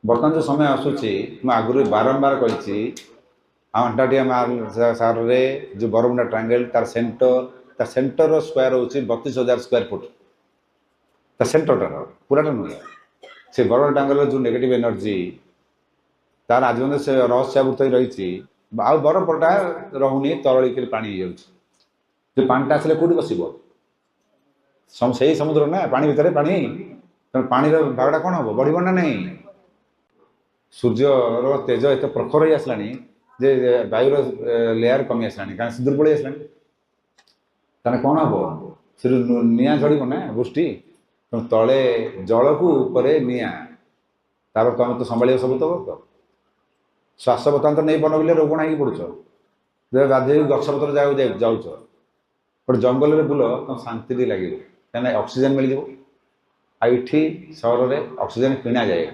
बर्तमान जो समय आसूची आगुरी बारंबार कही अंटार्कटिका महासागर जो बरमुडा ट्रायंगल तार सेंटर स्क्वायर हूँ 32,000 स्क्वायर फुट ता सेंटर पूरा नुहे से बरमुडा ट्रायंगल जो नेगेटिव एनर्जी तार आज से रहस्यावृत रही बरफटा रहुनी तरलिक पानी जो पानीटा आसले कौटी बस समुद्र ना पानी भितर पानी पानी भागटा कौन हम बढ़ ना नहीं सूर्यर तेज एत प्रखर हो आसला जे वायुर लेयर कमी आसला कारण दुर्बल आसला ताने कौन हम से निआ झड़ ना वृष्टि तले जल को ऊपर निआ तार तुम तो संभाल सब तो श्वास बर्तमान तो नहीं बन बिल रोगणा हो पड़ुच गाधे गछपतर जगह जाऊच गोटे जंगल में बुल तुम शांति लगे क्या ऑक्सीजन मिल जाए सहर में ऑक्सीजन किणा जाए